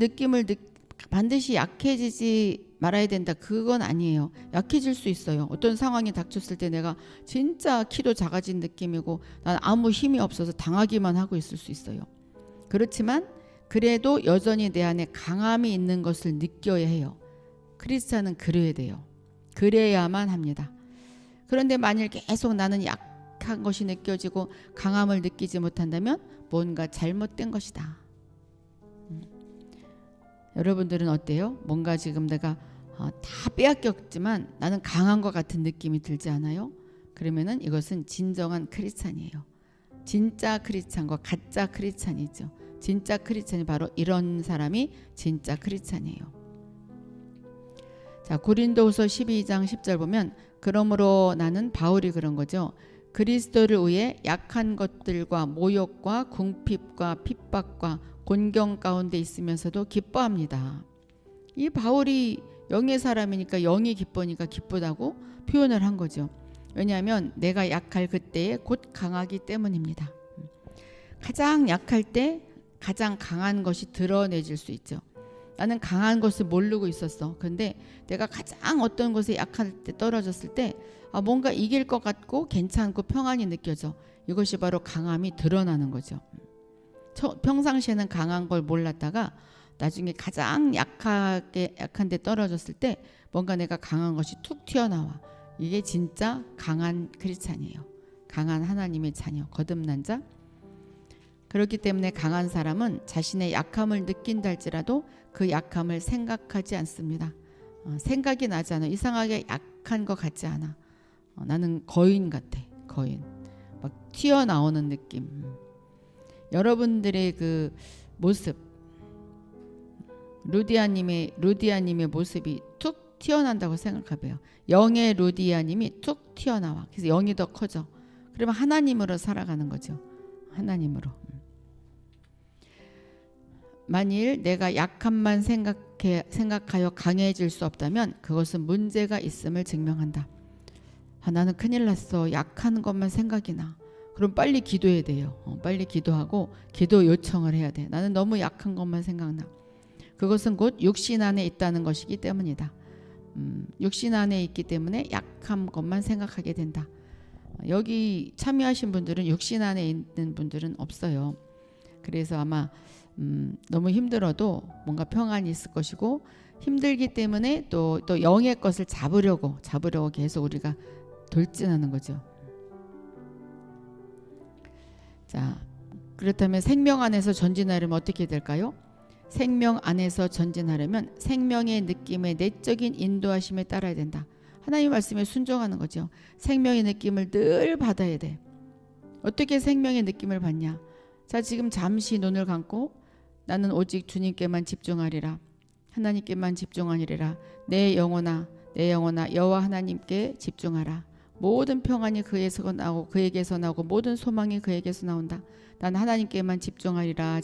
Speaker 1: 약해지지 말아야 된다. 그건 아니에요. 약해질 수 있어요. 어떤 상황이 닥쳤을 때 내가 진짜 키도 작아진 느낌이고 난 아무 힘이 없어서 당하기만 하고 있을 수 있어요. 그렇지만 그래도 여전히 내 안에 강함이 있는 것을 느껴야 해요. 크리스찬은 그래야 돼요. 그래야만 합니다. 그런데 만일 계속 나는 약한 것이 느껴지고 강함을 느끼지 못한다면 뭔가 잘못된 것이다. 여러분들은 어때요? 뭔가 지금 내가 다 빼앗겼지만 나는 강한 것 같은 느낌이 들지 않아요? 그러면은 이것은 진정한 크리스찬이에요. 진짜 크리스찬과 가짜 크리스찬이죠. 진짜 크리스찬이 바로 이런 사람이 진짜 크리스찬이에요. 자, 고린도후서 12장 10절 보면, 그러므로 나는 바울이 그런 거죠. 그리스도를 위해 약한 것들과 모욕과 궁핍과 핍박과 곤경 가운데 있으면서도 기뻐합니다. 이 바울이 영의 사람이니까 영이 기쁘니까 기쁘다고 표현을 한 거죠. 왜냐하면 내가 약할 그때에 곧 강하기 때문입니다. 가장 약할 때 가장 강한 것이 드러내질 수 있죠. 나는 강한 것을 모르고 있었어. 근데 내가 가장 어떤 것에 약할 때 떨어졌을 때 뭔가 이길 것 같고 괜찮고 평안이 느껴져. 이것이 바로 강함이 드러나는 거죠. 평상시에는 강한 걸 몰랐다가 나중에 가장 약한 데 떨어졌을 때 뭔가 내가 강한 것이 툭 튀어나와. 이게 진짜 강한 크리스찬이에요. 강한 하나님의 자녀, 거듭난 자. 그렇기 때문에 강한 사람은 자신의 약함을 느낀다 할지라도 그 약함을 생각하지 않습니다. 생각이 나지 않아. 이상하게 약한 것 같지 않아. 나는 거인 같아. 거인. 막 튀어나오는 느낌. 여러분들의 그 모습, 루디아님의 모습이 툭 튀어난다고 생각해봐요. 영의 루디아님이 툭 튀어나와. 그래서 영이 더 커져. 그러면 하나님으로 살아가는 거죠. 하나님으로. 만일 내가 약함만 생각하여 강해질 수 없다면 그것은 문제가 있음을 증명한다. 나는 큰일 났어. 약한 것만 생각이 나. 그럼 빨리 기도해야 돼요. 빨리 기도하고 기도 요청을 해야 돼. 나는 너무 약한 것만 생각나. 그것은 곧 육신 안에 있다는 것이기 때문이다. 육신 안에 있기 때문에 약한 것만 생각하게 된다. 여기 참여하신 분들은 육신 안에 있는 분들은 없어요. 그래서 아마 너무 힘들어도 뭔가 평안이 있을 것이고, 힘들기 때문에 또 영의 것을 잡으려고 계속 우리가 돌진하는 거죠. 자, 그렇다면 생명 안에서 전진하려면 어떻게 될까요? 생명 안에서 전진하려면 생명의 느낌의 내적인 인도하심에 따라야 된다. 하나님 말씀에 순종하는 거죠. 생명의 느낌을 늘 받아야 돼. 어떻게 생명의 느낌을 받냐? 자, 지금 잠시 눈을 감고 나는 오직 주님께만 집중하리라. 하나님께만 집중하리라. 내 영혼아 여호와 하나님께 집중하라. 모든 평안이 그에서 나오고 그에게서 나오고 모든 소망이 그에게서 나온다. 난 하나님께만 집중하리라.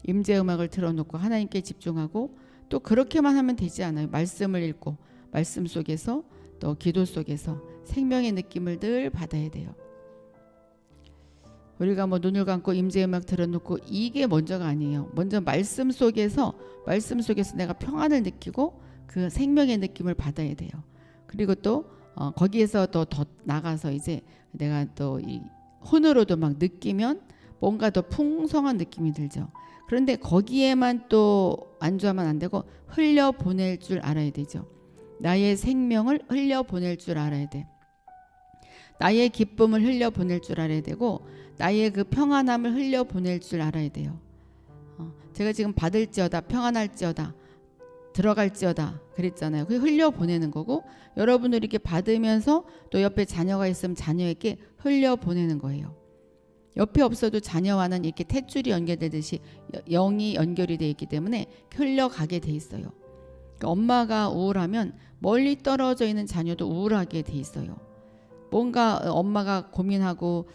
Speaker 1: 임재 음악을 틀어놓고 하나님께 집중하고 또 그렇게만 하면 되지 않아요. 말씀을 읽고 말씀 속에서 또 기도 속에서 생명의 느낌을 늘 받아야 돼요. 우리가 뭐 눈을 감고 임재 음악 틀어놓고 이게 먼저가 아니에요. 먼저 말씀 속에서 내가 평안을 느끼고 그 생명의 느낌을 받아야 돼요. 그리고 또 거기에서 또 더 나가서 이제 내가 또 이 혼으로도 막 느끼면 뭔가 더 풍성한 느낌이 들죠. 그런데 거기에만 또 안주하면 안 되고 흘려보낼 줄 알아야 되죠. 나의 생명을 흘려보낼 줄 알아야 돼. 나의 기쁨을 흘려보낼 줄 알아야 되고 나의 그 평안함을 흘려보낼 줄 알아야 돼요. 제가 지금 받을지어다 평안할지어다 들어갈지어다 그랬잖아요. 그게 흘려보내는 거고 여러분들이 이렇게 받으면서 또 옆에 자녀가 있으면 자녀에게 흘려보내는 거예요. 옆에 없어도 자녀와는 이렇게 탯줄이 연결되듯이 영이 연결이 되어 있기 때문에 흘러가게 돼 있어요. 그러니까 엄마가 우울하면 멀리 떨어져 있는 자녀도 우울하게 돼 있어요. 뭔가 엄마가 고민하고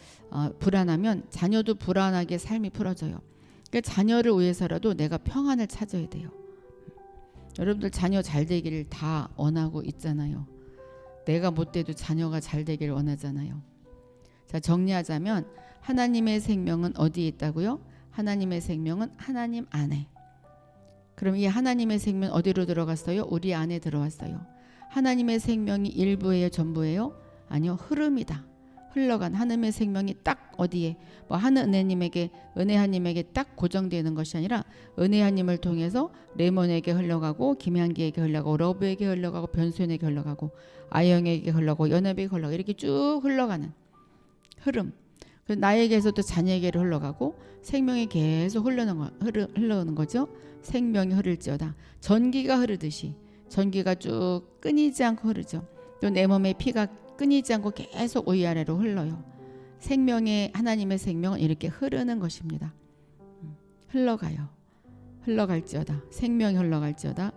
Speaker 1: 불안하면 자녀도 불안하게 삶이 풀어져요. 그러니까 자녀를 위해서라도 내가 평안을 찾아야 돼요. 여러분들 자녀 잘 되기를 다 원하고 있잖아요. 내가 못 돼도 자녀가 잘 되기를 원하잖아요. 자, 정리하자면 하나님의 생명은 어디에 있다고요? 하나님의 생명은 하나님 안에. 그럼 이 하나님의 생명 어디로 들어갔어요? 우리 안에 들어왔어요. 하나님의 생명이 일부예요? 전부예요? 아니요. 흐름이다. 흘러간 하나님의 생명이 딱 어디에 뭐 은혜하님에게 딱 고정되는 것이 아니라 은혜하님을 통해서 레몬에게 흘러가고 김향기에게 흘러가고 러브에게 흘러가고 변수연에게 흘러가고 아영에게 흘러가고 연합에게 흘러가고 이렇게 쭉 흘러가는 흐름. 나에게서도 자녀에게로 흘러가고 생명이 계속 흘러가는 거죠. 생명이 흐를지어다. 전기가 흐르듯이 전기가 쭉 끊이지 않고 흐르죠. 또 내 몸에 피가 끊이지 않고 계속 위아래로 흘러요. 하나님의 생명은 이렇게 흐르는 것입니다. 흘러가요. 흘러갈지어다. 생명이 흘러갈지어다.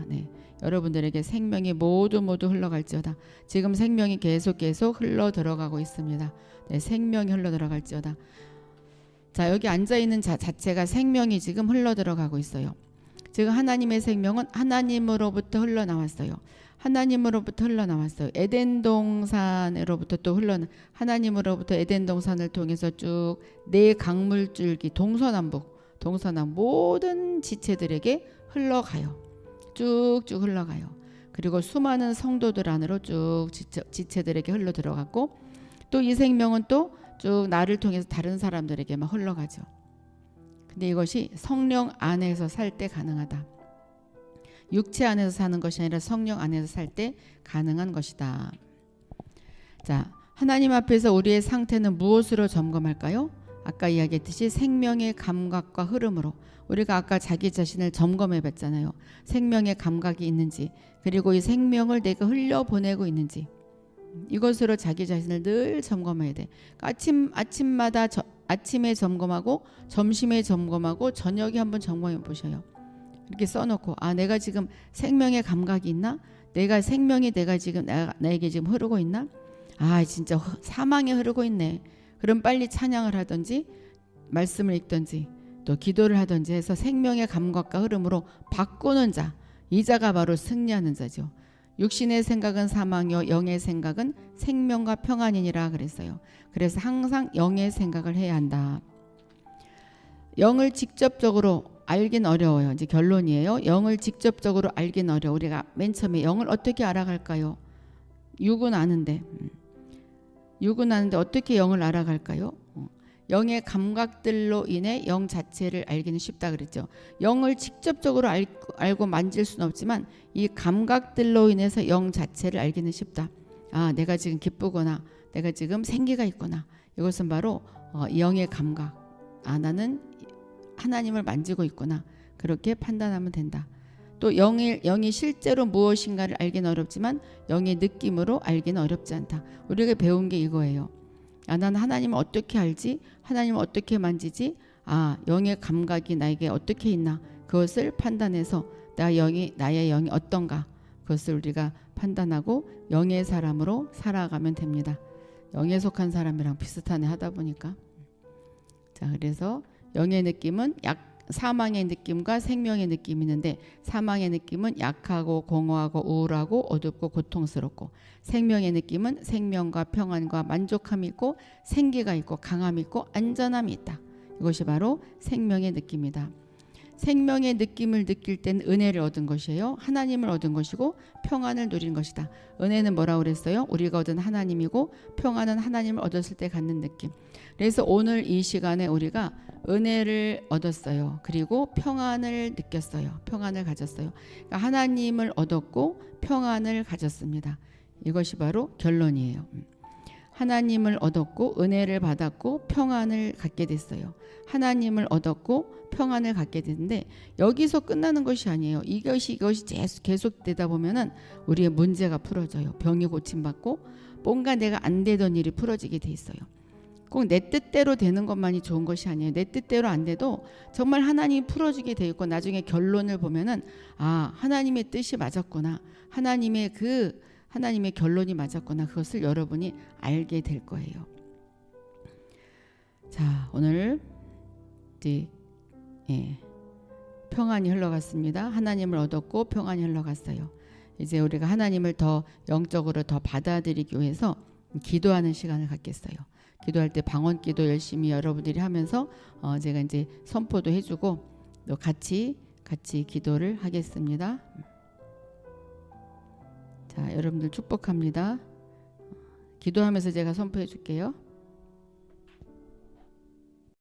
Speaker 1: 네. 여러분들에게 생명이 모두 흘러갈지어다. 지금 생명이 계속 흘러 들어가고 있습니다. 네, 생명이 흘러 들어갈지어다. 자, 여기 앉아 있는 자체가 생명이 지금 흘러 들어가고 있어요. 지금 하나님의 생명은 하나님으로부터 흘러나왔어요. 에덴 동산으로부터 또 하나님으로부터 에덴 동산을 통해서 쭉 네 강물줄기 동서남북 모든 지체들에게 흘러가요. 쭉쭉 흘러가요. 그리고 수많은 성도들 안으로 쭉 지체들에게 흘러 들어갔고 또 이 생명은 또 쭉 나를 통해서 다른 사람들에게만 흘러가죠. 근데 이것이 성령 안에서 살 때 가능하다. 육체 안에서 사는 것이 아니라 성령 안에서 살 때 가능한 것이다. 자, 하나님 앞에서 우리의 상태는 무엇으로 점검할까요? 아까 이야기했듯이 생명의 감각과 흐름으로. 우리가 아까 자기 자신을 점검해 봤잖아요. 생명의 감각이 있는지, 그리고 이 생명을 내가 흘려보내고 있는지, 이것으로 자기 자신을 늘 점검해야 돼. 아침마다 아침에 점검하고 점심에 점검하고 저녁에 한번 점검해 보셔요. 이렇게 써놓고 내가 지금 생명의 감각이 있나? 생명이 내가 지금 나에게 지금 흐르고 있나? 진짜 사망에 흐르고 있네. 그럼 빨리 찬양을 하든지 말씀을 읽든지 또 기도를 하든지 해서 생명의 감각과 흐름으로 바꾸는 자, 이 자가 바로 승리하는 자죠. 육신의 생각은 사망이요 영의 생각은 생명과 평안이니라 그랬어요. 그래서 항상 영의 생각을 해야 한다. 영을 직접적으로 알긴 어려워요. 이제 결론이에요. 영을 직접적으로 알긴 어려워. 우리가 맨 처음에 영을 어떻게 알아갈까요? 육은 아는데 어떻게 영을 알아갈까요? 영의 감각들로 인해 영 자체를 알기는 쉽다 그랬죠. 영을 직접적으로 알고 만질 수는 없지만 이 감각들로 인해서 영 자체를 알기는 쉽다. 내가 지금 기쁘거나 내가 지금 생기가 있구나. 이것은 바로 영의 감각. 나는 하나님을 만지고 있구나. 그렇게 판단하면 된다. 또 영이 실제로 무엇인가를 알기는 어렵지만 영의 느낌으로 알기는 어렵지 않다. 우리가 배운 게 이거예요. 야, 난 하나님을 어떻게 알지? 하나님을 어떻게 만지지? 아, 영의 감각이 나에게 어떻게 있나? 그것을 판단해서 나의 영이 어떤가? 그것을 우리가 판단하고 영의 사람으로 살아가면 됩니다. 영에 속한 사람이랑 비슷하네 하다 보니까. 자, 그래서 영의 느낌은 사망의 느낌과 생명의 느낌이 있는데, 사망의 느낌은 약하고 공허하고 우울하고 어둡고 고통스럽고, 생명의 느낌은 생명과 평안과 만족함이 있고 생기가 있고 강함이 있고 안전함이 있다. 이것이 바로 생명의 느낌이다. 생명의 느낌을 느낄 때는 은혜를 얻은 것이에요. 하나님을 얻은 것이고 평안을 누린 것이다. 은혜는 뭐라고 그랬어요? 우리가 얻은 하나님이고, 평안은 하나님을 얻었을 때 갖는 느낌. 그래서 오늘 이 시간에 우리가 은혜를 얻었어요. 그리고 평안을 느꼈어요. 평안을 가졌어요. 그러니까 하나님을 얻었고 평안을 가졌습니다. 이것이 바로 결론이에요. 하나님을 얻었고 은혜를 받았고 평안을 갖게 됐어요. 하나님을 얻었고 평안을 갖게 되는데, 여기서 끝나는 것이 아니에요. 이것이 계속되다 보면은 우리의 문제가 풀어져요. 병이 고침받고 뭔가 내가 안 되던 일이 풀어지게 돼 있어요. 꼭 내 뜻대로 되는 것만이 좋은 것이 아니에요. 내 뜻대로 안 돼도 정말 하나님이 풀어주게 돼 있고, 나중에 결론을 보면은 아, 하나님의 뜻이 맞았구나, 하나님의 결론이 맞았구나, 그것을 여러분이 알게 될 거예요. 자, 오늘 이제 평안이 흘러갔습니다. 하나님을 얻었고 평안이 흘러갔어요. 이제 우리가 하나님을 더 영적으로 더 받아들이기 위해서 기도하는 시간을 갖겠어요. 기도할 때 방언기도 열심히 여러분들이 하면서 제가 이제 선포도 해주고 또 같이 기도를 하겠습니다. 자, 여러분들 축복합니다. 기도하면서 제가 선포해 줄게요.